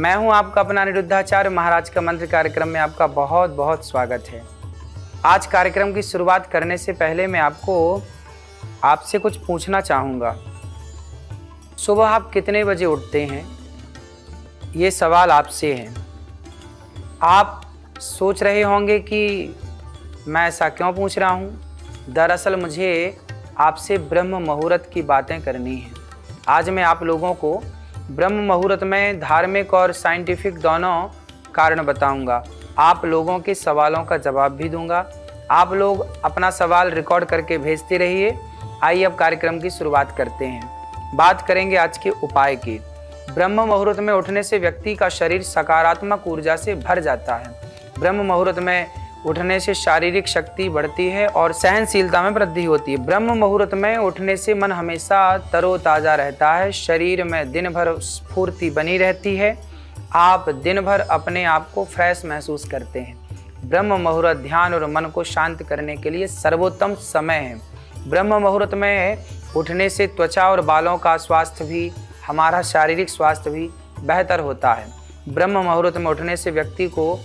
मैं हूं आपका अपना अनिरुद्धाचार्य। महाराज का मंत्र कार्यक्रम में आपका बहुत बहुत स्वागत है। आज कार्यक्रम की शुरुआत करने से पहले मैं आपसे कुछ पूछना चाहूँगा। सुबह आप कितने बजे उठते हैं? ये सवाल आपसे है। आप सोच रहे होंगे कि मैं ऐसा क्यों पूछ रहा हूँ। दरअसल मुझे आपसे ब्रह्म मुहूर्त की बातें करनी है। आज मैं आप लोगों को ब्रह्म मुहूर्त में धार्मिक और साइंटिफिक दोनों कारण बताऊंगा। आप लोगों के सवालों का जवाब भी दूंगा। आप लोग अपना सवाल रिकॉर्ड करके भेजते रहिए। आइए अब कार्यक्रम की शुरुआत करते हैं। बात करेंगे आज के उपाय की। ब्रह्म मुहूर्त में उठने से व्यक्ति का शरीर सकारात्मक ऊर्जा से भर जाता है। ब्रह्म मुहूर्त में उठने से शारीरिक शक्ति बढ़ती है और सहनशीलता में वृद्धि होती है। ब्रह्म मुहूर्त में उठने से मन हमेशा तरोताज़ा रहता है। शरीर में दिन भर स्फूर्ति बनी रहती है। आप दिन भर अपने आप को फ्रेश महसूस करते हैं। ब्रह्म मुहूर्त ध्यान और मन को शांत करने के लिए सर्वोत्तम समय है। ब्रह्म मुहूर्त में उठने से त्वचा और बालों का स्वास्थ्य भी, हमारा शारीरिक स्वास्थ्य भी बेहतर होता है। ब्रह्म मुहूर्त में उठने से व्यक्ति को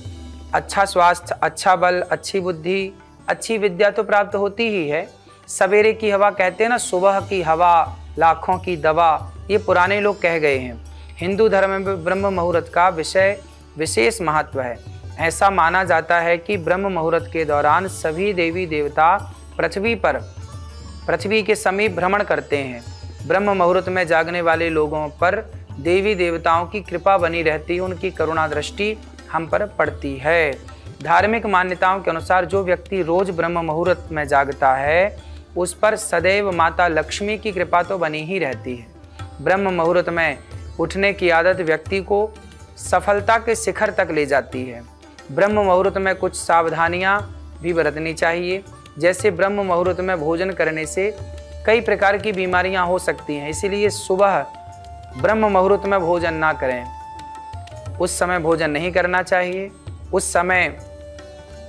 अच्छा स्वास्थ्य, अच्छा बल, अच्छी बुद्धि, अच्छी विद्या तो प्राप्त होती ही है। सवेरे की हवा कहते हैं ना, सुबह की हवा लाखों की दवा, ये पुराने लोग कह गए हैं। हिंदू धर्म में ब्रह्म मुहूर्त का विशेष महत्व है। ऐसा माना जाता है कि ब्रह्म मुहूर्त के दौरान सभी देवी देवता पृथ्वी के समीप भ्रमण करते हैं। ब्रह्म मुहूर्त में जागने वाले लोगों पर देवी देवताओं की कृपा बनी रहती है। उनकी करुणा दृष्टि हम पर पड़ती है। धार्मिक मान्यताओं के अनुसार जो व्यक्ति रोज ब्रह्म मुहूर्त में जागता है उस पर सदैव माता लक्ष्मी की कृपा तो बनी ही रहती है। ब्रह्म मुहूर्त में उठने की आदत व्यक्ति को सफलता के शिखर तक ले जाती है। ब्रह्म मुहूर्त में कुछ सावधानियां भी बरतनी चाहिए। जैसे ब्रह्म मुहूर्त में भोजन करने से कई प्रकार की बीमारियां हो सकती हैं, इसीलिए सुबह ब्रह्म मुहूर्त में भोजन ना करें। उस समय भोजन नहीं करना चाहिए। उस समय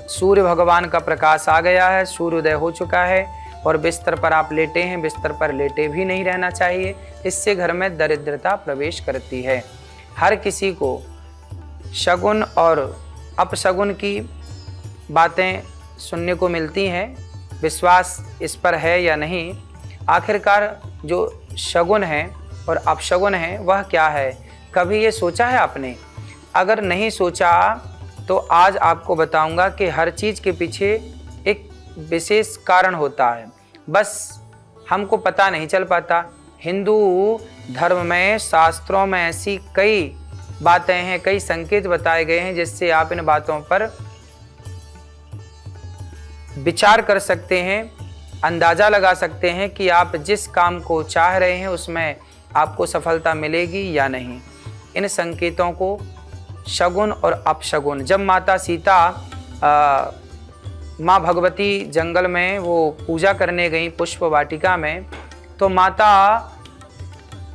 सूर्य भगवान का प्रकाश आ गया है, सूर्योदय हो चुका है और बिस्तर पर आप लेटे हैं। बिस्तर पर लेटे भी नहीं रहना चाहिए, इससे घर में दरिद्रता प्रवेश करती है। हर किसी को शगुन और अपशगुन की बातें सुनने को मिलती हैं। विश्वास इस पर है या नहीं? आखिरकार जो शगुन है और अपशगुन है वह क्या है? कभी ये सोचा है आपने? अगर नहीं सोचा तो आज आपको बताऊंगा कि हर चीज़ के पीछे एक विशेष कारण होता है, बस हमको पता नहीं चल पाता। हिंदू धर्म में, शास्त्रों में ऐसी कई बातें हैं, कई संकेत बताए गए हैं जिससे आप इन बातों पर विचार कर सकते हैं, अंदाज़ा लगा सकते हैं कि आप जिस काम को चाह रहे हैं उसमें आपको सफलता मिलेगी या नहीं। इन संकेतों को शगुन और अपशगुन, जब माता सीता माँ भगवती जंगल में वो पूजा करने गई पुष्प वाटिका में, तो माता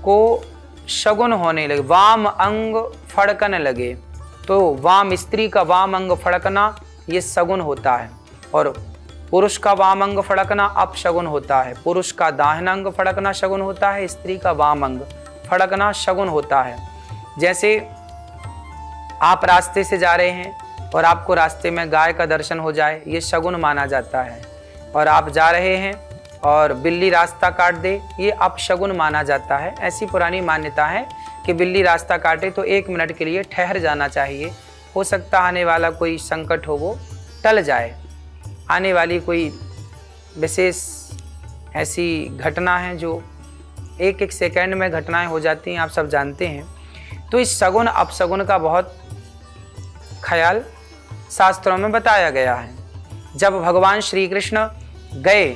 को शगुन होने लगे, वाम अंग फड़कने लगे। तो वाम, स्त्री का वाम अंग फड़कना ये शगुन होता है और पुरुष का वाम अंग फड़कना अपशगुन होता है। पुरुष का दाहिना अंग फड़कना शगुन होता है, स्त्री का वाम अंग फड़कना शगुन होता है। जैसे आप रास्ते से जा रहे हैं और आपको रास्ते में गाय का दर्शन हो जाए, ये शगुन माना जाता है। और आप जा रहे हैं और बिल्ली रास्ता काट दे, ये अपशगुन माना जाता है। ऐसी पुरानी मान्यता है कि बिल्ली रास्ता काटे तो 1 मिनट के लिए ठहर जाना चाहिए। हो सकता है आने वाला कोई संकट हो वो टल जाए। आने वाली कोई विशेष ऐसी घटना है जो एक सेकंड में घटनाएं हो जाती हैं, आप सब जानते हैं। तो इस शगुन अपशगुन का बहुत ख्याल शास्त्रों में बताया गया है। जब भगवान श्री कृष्ण गए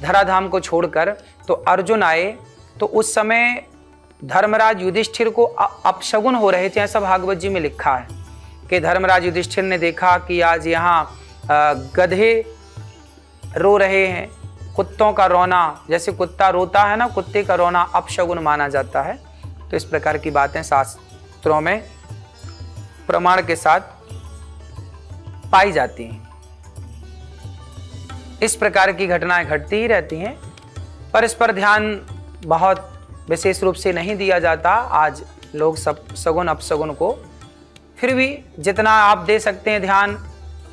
धराधाम को छोड़कर तो अर्जुन आए, तो उस समय धर्मराज युधिष्ठिर को अपशगुन हो रहे थे। ऐसा भागवत जी में लिखा है कि धर्मराज युधिष्ठिर ने देखा कि आज यहाँ गधे रो रहे हैं। कुत्तों का रोना, जैसे कुत्ता रोता है ना, कुत्ते का रोना अपशगुन माना जाता है। तो इस प्रकार की बातें शास्त्रों में प्रमाण के साथ पाई जाती हैं। इस प्रकार की घटनाएं घटती ही रहती हैं, पर इस पर ध्यान बहुत विशेष रूप से नहीं दिया जाता। आज लोग सब सगुन अपशगुन को फिर भी जितना आप दे सकते हैं ध्यान,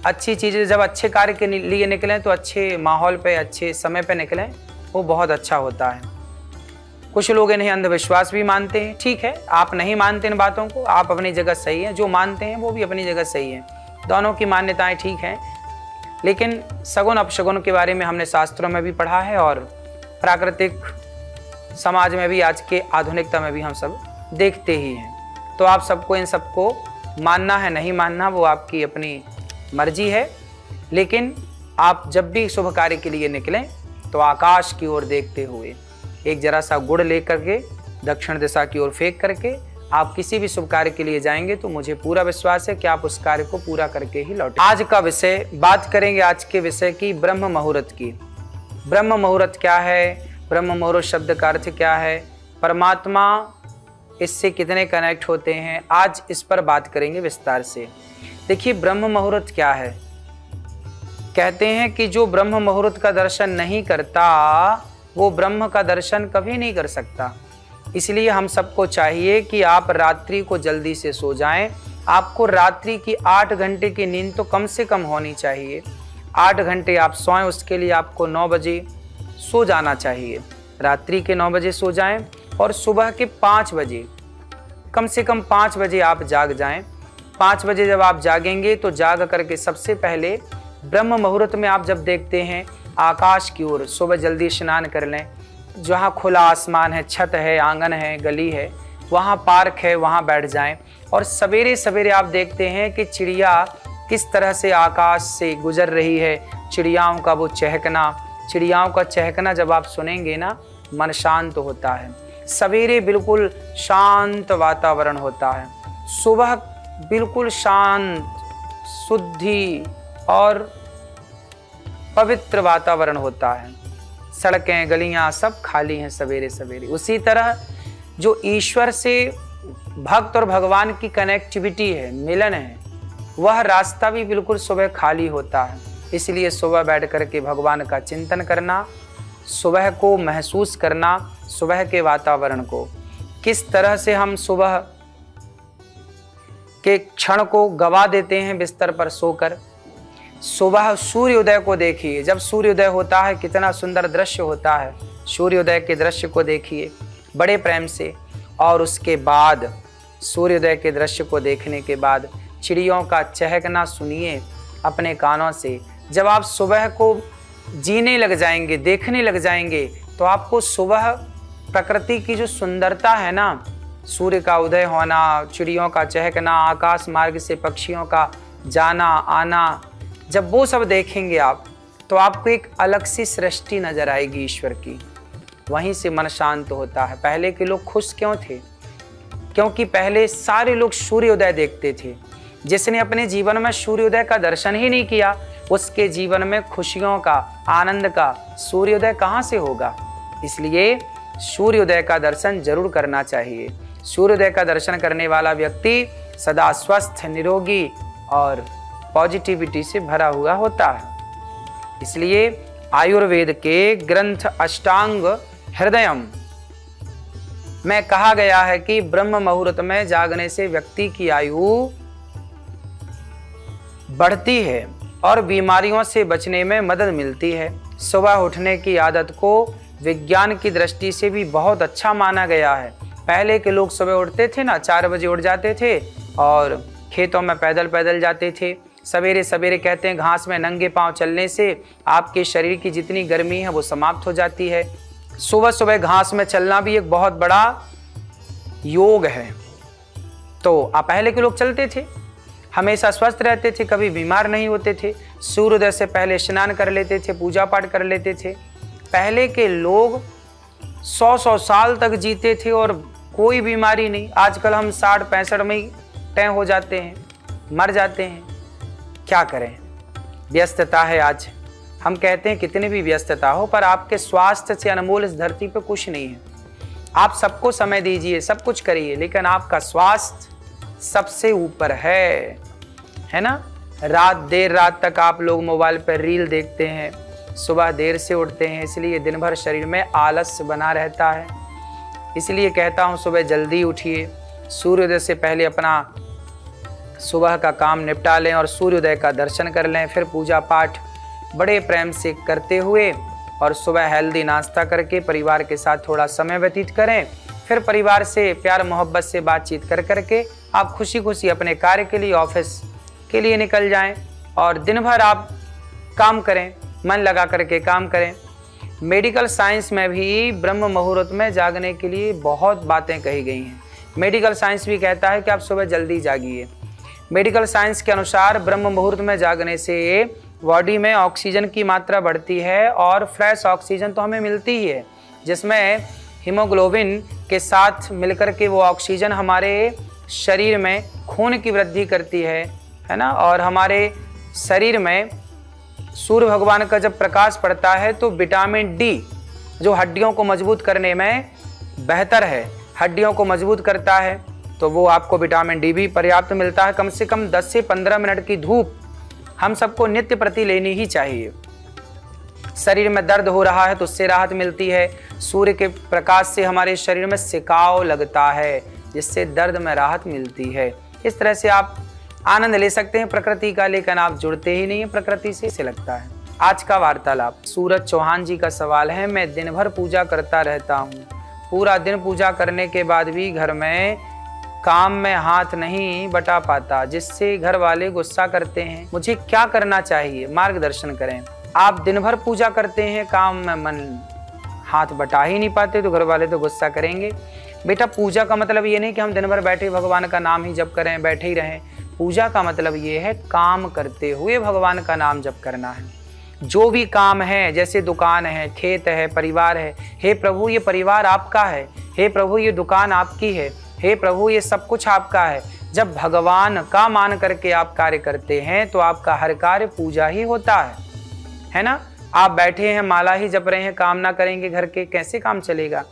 अच्छी चीज़ें, जब अच्छे कार्य के लिए निकलें तो अच्छे माहौल पे, अच्छे समय पे निकलें, वो बहुत अच्छा होता है। कुछ लोग इन्हें अंधविश्वास भी मानते हैं, ठीक है, आप नहीं मानते इन बातों को, आप अपनी जगह सही हैं, जो मानते हैं वो भी अपनी जगह सही है, दोनों की मान्यताएं ठीक हैं। लेकिन सगुन अपशगुन के बारे में हमने शास्त्रों में भी पढ़ा है और प्राकृतिक समाज में भी, आज के आधुनिकता में भी हम सब देखते ही हैं। तो आप सबको इन सबको मानना है नहीं मानना वो आपकी अपनी मर्जी है, लेकिन आप जब भी शुभ कार्य के लिए निकलें तो आकाश की ओर देखते हुए एक जरा सा गुड़ लेकर के दक्षिण दिशा की ओर फेंक करके आप किसी भी शुभ कार्य के लिए जाएंगे तो मुझे पूरा विश्वास है कि आप उस कार्य को पूरा करके ही लौटें। आज का विषय बात करेंगे, आज के विषय की ब्रह्म मुहूर्त की। ब्रह्म मुहूर्त क्या है, ब्रह्म मुहूर्त शब्द का अर्थ क्या है, परमात्मा इससे कितने कनेक्ट होते हैं, आज इस पर बात करेंगे विस्तार से। देखिए, ब्रह्म मुहूर्त क्या है। कहते हैं कि जो ब्रह्म मुहूर्त का दर्शन नहीं करता वो ब्रह्म का दर्शन कभी नहीं कर सकता। इसलिए हम सबको चाहिए कि आप रात्रि को जल्दी से सो जाएं। आपको रात्रि की 8 घंटे की नींद तो कम से कम होनी चाहिए। 8 घंटे आप सोएं, उसके लिए आपको 9 बजे सो जाना चाहिए। रात्रि के 9 बजे सो जाएं और सुबह के 5 बजे, कम से कम 5 बजे आप जाग जाएं। 5 बजे जब आप जागेंगे तो जाग करके सबसे पहले ब्रह्म मुहूर्त में आप जब देखते हैं आकाश की ओर, सुबह जल्दी स्नान कर लें। जहाँ खुला आसमान है, छत है, आंगन है, गली है, वहाँ पार्क है, वहाँ बैठ जाएं और सवेरे सवेरे आप देखते हैं कि चिड़िया किस तरह से आकाश से गुजर रही है। चिड़ियाओं का वो चहकना, चिड़ियाओं का चहकना जब आप सुनेंगे ना, मन शांत होता है। सवेरे बिल्कुल शांत वातावरण होता है, सुबह बिल्कुल शांत, शुद्धि और पवित्र वातावरण होता है। सड़कें, गलियां सब खाली हैं सवेरे सवेरे। उसी तरह जो ईश्वर से भक्त और भगवान की कनेक्टिविटी है, मिलन है, वह रास्ता भी बिल्कुल सुबह खाली होता है। इसलिए सुबह बैठ कर के भगवान का चिंतन करना, सुबह को महसूस करना, सुबह के वातावरण को, किस तरह से हम सुबह के क्षण को गवा देते हैं बिस्तर पर सोकर। सुबह सूर्योदय को देखिए, जब सूर्योदय होता है कितना सुंदर दृश्य होता है। सूर्योदय के दृश्य को देखिए बड़े प्रेम से, और उसके बाद सूर्योदय के दृश्य को देखने के बाद चिड़ियों का चहकना सुनिए अपने कानों से। जब आप सुबह को जीने लग जाएंगे, देखने लग जाएंगे, तो आपको सुबह प्रकृति की जो सुंदरता है ना, सूर्य का उदय होना, चिड़ियों का चहकना, आकाश मार्ग से पक्षियों का जाना आना, जब वो सब देखेंगे आप, तो आपको एक अलग सी सृष्टि नजर आएगी ईश्वर की। वहीं से मन शांत होता है। पहले के लोग खुश क्यों थे? क्योंकि पहले सारे लोग सूर्योदय देखते थे। जिसने अपने जीवन में सूर्योदय का दर्शन ही नहीं किया, उसके जीवन में खुशियों का, आनंद का सूर्योदय कहाँ से होगा? इसलिए सूर्योदय का दर्शन जरूर करना चाहिए। सूर्योदय का दर्शन करने वाला व्यक्ति सदा स्वस्थ, निरोगी और पॉजिटिविटी से भरा हुआ होता है। इसलिए आयुर्वेद के ग्रंथ अष्टांग हृदयम में कहा गया है कि ब्रह्म मुहूर्त में जागने से व्यक्ति की आयु बढ़ती है और बीमारियों से बचने में मदद मिलती है। सुबह उठने की आदत को विज्ञान की दृष्टि से भी बहुत अच्छा माना गया है। पहले के लोग सुबह उठते थे ना, 4 बजे उठ जाते थे और खेतों में पैदल पैदल जाते थे। सवेरे सवेरे कहते हैं घास में नंगे पांव चलने से आपके शरीर की जितनी गर्मी है वो समाप्त हो जाती है। सुबह सुबह घास में चलना भी एक बहुत बड़ा योग है। तो आप पहले के लोग चलते थे, हमेशा स्वस्थ रहते थे, कभी बीमार नहीं होते थे। सूर्योदय से पहले स्नान कर लेते थे, पूजा पाठ कर लेते थे। पहले के लोग 100-100 साल तक जीते थे और कोई बीमारी नहीं। आजकल हम 60-65 में ही तय हो जाते हैं, मर जाते हैं। क्या करें, व्यस्तता है। आज हम कहते हैं कितनी भी व्यस्तता हो, पर आपके स्वास्थ्य से अनमोल इस धरती पे कुछ नहीं है। आप सबको समय दीजिए, सब कुछ करिए, लेकिन आपका स्वास्थ्य सबसे ऊपर है ना। देर रात तक आप लोग मोबाइल पर रील देखते हैं, सुबह देर से उठते हैं, इसलिए दिन भर शरीर में आलस्य बना रहता है। इसलिए कहता हूँ सुबह जल्दी उठिए, सूर्योदय से पहले अपना सुबह का काम निपटा लें और सूर्योदय का दर्शन कर लें। फिर पूजा पाठ बड़े प्रेम से करते हुए और सुबह हेल्दी नाश्ता करके परिवार के साथ थोड़ा समय व्यतीत करें। फिर परिवार से प्यार मोहब्बत से बातचीत कर करके आप खुशी खुशी अपने कार्य के लिए, ऑफिस के लिए निकल जाएं और दिन भर आप काम करें, मन लगा करके काम करें। मेडिकल साइंस में भी ब्रह्म मुहूर्त में जागने के लिए बहुत बातें कही गई हैं। मेडिकल साइंस भी कहता है कि आप सुबह जल्दी जागिए। मेडिकल साइंस के अनुसार ब्रह्म मुहूर्त में जागने से बॉडी में ऑक्सीजन की मात्रा बढ़ती है और फ्रेश ऑक्सीजन तो हमें मिलती ही है, जिसमें हीमोग्लोबिन के साथ मिलकर के वो ऑक्सीजन हमारे शरीर में खून की वृद्धि करती है ना। और हमारे शरीर में सूर्य भगवान का जब प्रकाश पड़ता है तो विटामिन डी जो हड्डियों को मजबूत करने में बेहतर है, हड्डियों को मजबूत करता है, तो वो आपको विटामिन डी भी पर्याप्त मिलता है। कम से कम 10 से 15 मिनट की धूप हम सबको नित्य प्रति लेनी ही चाहिए। शरीर में दर्द हो रहा है तो उससे राहत मिलती है। सूर्य के प्रकाश से हमारे शरीर में सिकाव लगता है, जिससे दर्द में राहत मिलती है। इस तरह से आप आनंद ले सकते हैं प्रकृति का, लेकिन आप जुड़ते ही नहीं है प्रकृति से, इसे लगता है। आज का वार्तालाप सूरज चौहान जी का सवाल है। मैं दिन भर पूजा करता रहता हूँ, पूरा दिन पूजा करने के बाद भी घर में काम में हाथ नहीं बटा पाता, जिससे घर वाले गुस्सा करते हैं। मुझे क्या करना चाहिए, मार्गदर्शन करें। आप दिन भर पूजा करते हैं, काम में मन हाथ बटा ही नहीं पाते, तो घर वाले तो गुस्सा करेंगे। बेटा, पूजा का मतलब ये नहीं कि हम दिन भर बैठे भगवान का नाम ही जप करें, बैठे ही रहें। पूजा का मतलब ये है काम करते हुए भगवान का नाम जप करना है। जो भी काम है, जैसे दुकान है, खेत है, परिवार है, हे प्रभु ये परिवार आपका है, हे प्रभु ये दुकान आपकी है, हे प्रभु ये सब कुछ आपका है। जब भगवान का मान करके आप कार्य करते हैं तो आपका हर कार्य पूजा ही होता है ना। आप बैठे हैं, माला ही जप रहे हैं, काम ना करेंगे घर के, कैसे काम चलेगा।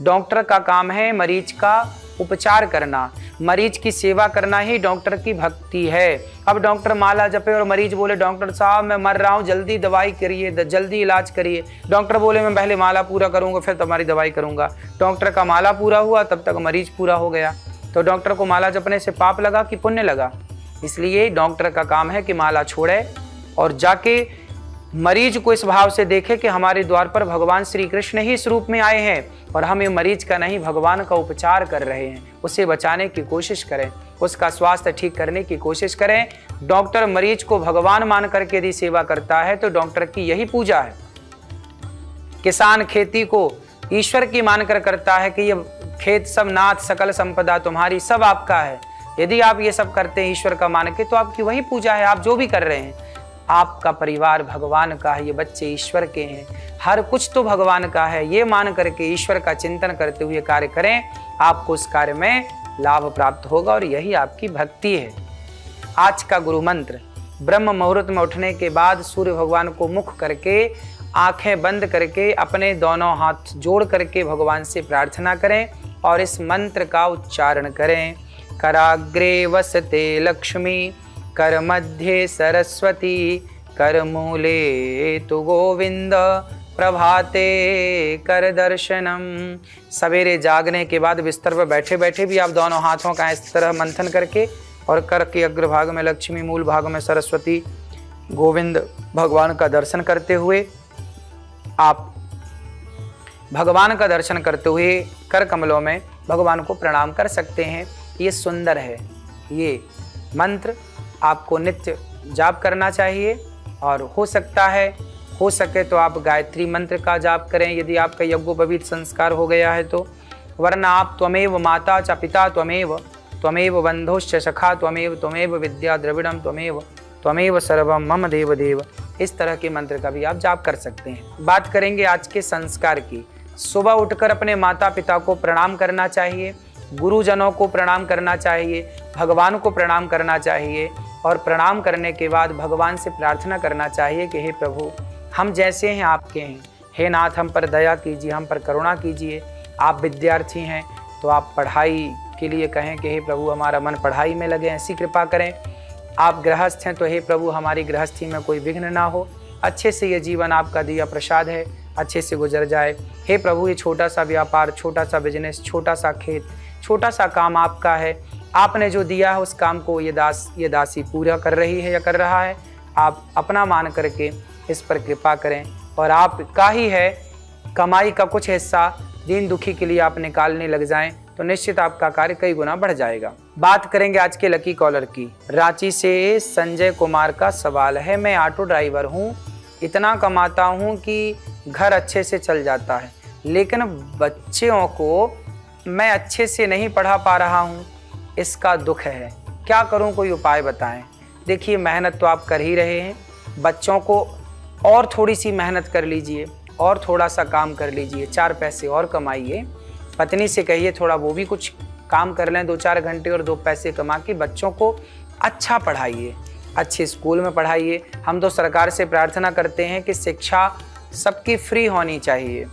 डॉक्टर का काम है मरीज का उपचार करना, मरीज की सेवा करना ही डॉक्टर की भक्ति है। अब डॉक्टर माला जपे और मरीज बोले डॉक्टर साहब मैं मर रहा हूँ, जल्दी दवाई करिए, जल्दी इलाज करिए। डॉक्टर बोले मैं पहले माला पूरा करूँगा फिर तुम्हारी दवाई करूँगा। डॉक्टर का माला पूरा हुआ तब तक मरीज पूरा हो गया। तो डॉक्टर को माला जपने से पाप लगा कि पुण्य लगा। इसलिए डॉक्टर का काम है कि माला छोड़े और जाके मरीज को इस भाव से देखे कि हमारे द्वार पर भगवान श्री कृष्ण ही इस रूप में आए हैं और हम ये मरीज का नहीं भगवान का उपचार कर रहे हैं। उसे बचाने की कोशिश करें, उसका स्वास्थ्य ठीक करने की कोशिश करें। डॉक्टर मरीज को भगवान मान करके यदि सेवा करता है तो डॉक्टर की यही पूजा है। किसान खेती को ईश्वर की मानकर करता है कि ये खेत सब नाथ सकल संपदा तुम्हारी, सब आपका है। यदि आप ये सब करते हैं ईश्वर का मान के तो आपकी वही पूजा है। आप जो भी कर रहे हैं, आपका परिवार भगवान का है, ये बच्चे ईश्वर के हैं, हर कुछ तो भगवान का है। ये मान करके ईश्वर का चिंतन करते हुए कार्य करें, आपको उस कार्य में लाभ प्राप्त होगा और यही आपकी भक्ति है। आज का गुरु मंत्र, ब्रह्म मुहूर्त में उठने के बाद सूर्य भगवान को मुख करके, आंखें बंद करके, अपने दोनों हाथ जोड़ करके भगवान से प्रार्थना करें और इस मंत्र का उच्चारण करें। कराग्रे वसते लक्ष्मी, कर मध्य सरस्वती, कर मूले तु गोविंद, प्रभाते कर दर्शनम। सवेरे जागने के बाद बिस्तर पर बैठे बैठे भी आप दोनों हाथों का इस तरह मंथन करके और कर के अग्रभाग में लक्ष्मी, मूल भाग में सरस्वती, गोविंद भगवान का दर्शन करते हुए आप भगवान का दर्शन करते हुए कर कमलों में भगवान को प्रणाम कर सकते हैं। ये सुंदर है। ये मंत्र आपको नित्य जाप करना चाहिए और हो सके तो आप गायत्री मंत्र का जाप करें यदि आपका यज्ञोपवीत संस्कार हो गया है तो, वरना आप त्वमेव माता च पिता त्वमेव बंधुश्च सखा त्वमेव विद्या द्रविड़म त्वमेव सर्वम मम देव देव, इस तरह के मंत्र का भी आप जाप कर सकते हैं। बात करेंगे आज के संस्कार की। सुबह उठकर अपने माता पिता को प्रणाम करना चाहिए, गुरुजनों को प्रणाम करना चाहिए, भगवान को प्रणाम करना चाहिए और प्रणाम करने के बाद भगवान से प्रार्थना करना चाहिए कि हे प्रभु हम जैसे हैं आपके हैं, हे नाथ हम पर दया कीजिए, हम पर करुणा कीजिए। आप विद्यार्थी हैं तो आप पढ़ाई के लिए कहें कि हे प्रभु हमारा मन पढ़ाई में लगे, ऐसी कृपा करें। आप गृहस्थ हैं तो हे प्रभु हमारी गृहस्थी में कोई विघ्न ना हो, अच्छे से ये जीवन आपका दिया प्रसाद है, अच्छे से गुजर जाए। हे प्रभु ये छोटा सा व्यापार, छोटा सा बिजनेस, छोटा सा खेत, छोटा सा काम आपका है, आपने जो दिया है उस काम को ये दासी पूरा कर रही है या कर रहा है, आप अपना मान करके इस पर कृपा करें और आपका ही है कमाई का कुछ हिस्सा दीन दुखी के लिए आप निकालने लग जाएं तो निश्चित आपका कार्य कई गुना बढ़ जाएगा। बात करेंगे आज के लकी कॉलर की। रांची से संजय कुमार का सवाल है, मैं ऑटो ड्राइवर हूँ, इतना कमाता हूँ कि घर अच्छे से चल जाता है, लेकिन बच्चों को मैं अच्छे से नहीं पढ़ा पा रहा हूँ, इसका दुख है, क्या करूँ, कोई उपाय बताएं। देखिए मेहनत तो आप कर ही रहे हैं, बच्चों को और थोड़ी सी मेहनत कर लीजिए और थोड़ा सा काम कर लीजिए, 4 पैसे और कमाइए। पत्नी से कहिए थोड़ा वो भी कुछ काम कर लें 2-4 घंटे और 2 पैसे कमा के बच्चों को अच्छा पढ़ाइए, अच्छे स्कूल में पढ़ाइए। हम तो सरकार से प्रार्थना करते हैं कि शिक्षा सबकी फ्री होनी चाहिए,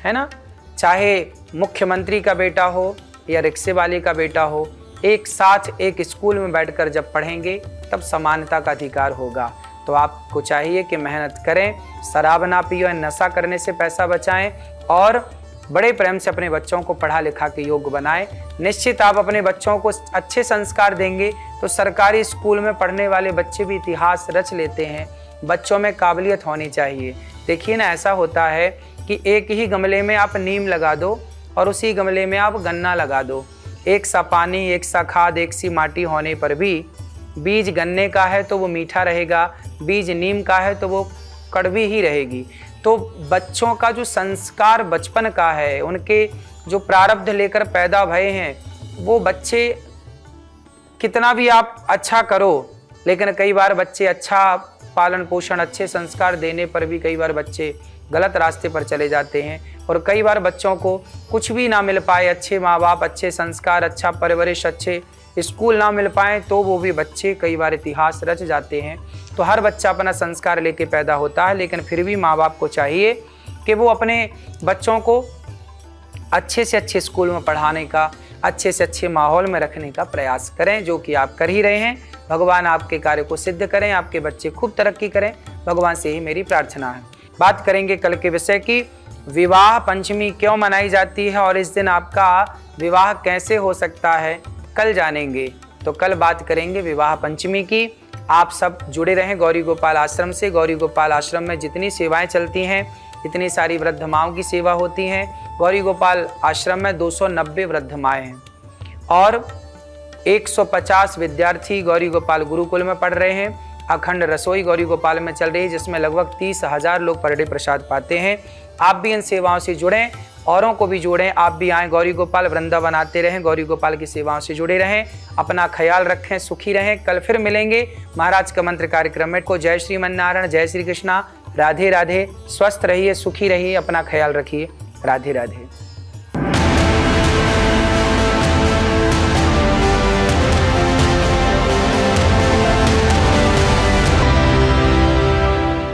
है ना। चाहे मुख्यमंत्री का बेटा हो या रिक्शे वाले का बेटा हो, एक साथ एक स्कूल में बैठकर जब पढ़ेंगे तब समानता का अधिकार होगा। तो आपको चाहिए कि मेहनत करें, शराब ना पियो, नशा करने से पैसा बचाएं और बड़े प्रेम से अपने बच्चों को पढ़ा लिखा के योग्य बनाएं। निश्चित आप अपने बच्चों को अच्छे संस्कार देंगे तो सरकारी स्कूल में पढ़ने वाले बच्चे भी इतिहास रच लेते हैं। बच्चों में काबिलियत होनी चाहिए। देखिए ना, ऐसा होता है कि एक ही गमले में आप नीम लगा दो और उसी गमले में आप गन्ना लगा दो, एक सा पानी, एक सा खाद, एक सी माटी होने पर भी बीज गन्ने का है तो वो मीठा रहेगा, बीज नीम का है तो वो कड़वी ही रहेगी। तो बच्चों का जो संस्कार बचपन का है, उनके जो प्रारब्ध लेकर पैदा भये हैं, वो बच्चे कितना भी आप अच्छा करो, लेकिन कई बार बच्चे अच्छा पालन पोषण, अच्छे संस्कार देने पर भी कई बार बच्चे गलत रास्ते पर चले जाते हैं। और कई बार बच्चों को कुछ भी ना मिल पाए, अच्छे माँ बाप, अच्छे संस्कार, अच्छा परवरिश, अच्छे स्कूल ना मिल पाए, तो वो भी बच्चे कई बार इतिहास रच जाते हैं। तो हर बच्चा अपना संस्कार लेके पैदा होता है, लेकिन फिर भी माँ बाप को चाहिए कि वो अपने बच्चों को अच्छे से अच्छे स्कूल में पढ़ाने का, अच्छे से अच्छे माहौल में रखने का प्रयास करें, जो कि आप कर ही रहे हैं। भगवान आपके कार्य को सिद्ध करें, आपके बच्चे खूब तरक्की करें, भगवान से ही मेरी प्रार्थना है। बात करेंगे कल के विषय की, विवाह पंचमी क्यों मनाई जाती है और इस दिन आपका विवाह कैसे हो सकता है, कल जानेंगे। तो कल बात करेंगे विवाह पंचमी की। आप सब जुड़े रहें गौरी गोपाल आश्रम से। गौरी गोपाल आश्रम में जितनी सेवाएं चलती हैं, इतनी सारी वृद्ध माओं की सेवा होती हैं। गौरी गोपाल आश्रम में 290 वृद्ध माएँ हैं और 150 विद्यार्थी गौरी गोपाल गुरुकुल में पढ़ रहे हैं। अखंड रसोई गौरी गोपाल में चल रही है, जिसमें लगभग 30,000 लोग पर डे प्रसाद पाते हैं। आप भी इन सेवाओं से जुड़ें, औरों को भी जोड़ें, आप भी आएँ गौरी गोपाल, वृंदावन आते रहें, गौरी गोपाल की सेवाओं से जुड़े रहें, अपना ख्याल रखें, सुखी रहें। कल फिर मिलेंगे महाराज का मंत्र कार्यक्रम में। को जय श्रीमन नारायण, जय श्री कृष्णा, राधे राधे। स्वस्थ रहिए, सुखी रहिए, अपना ख्याल रखिए, राधे राधे।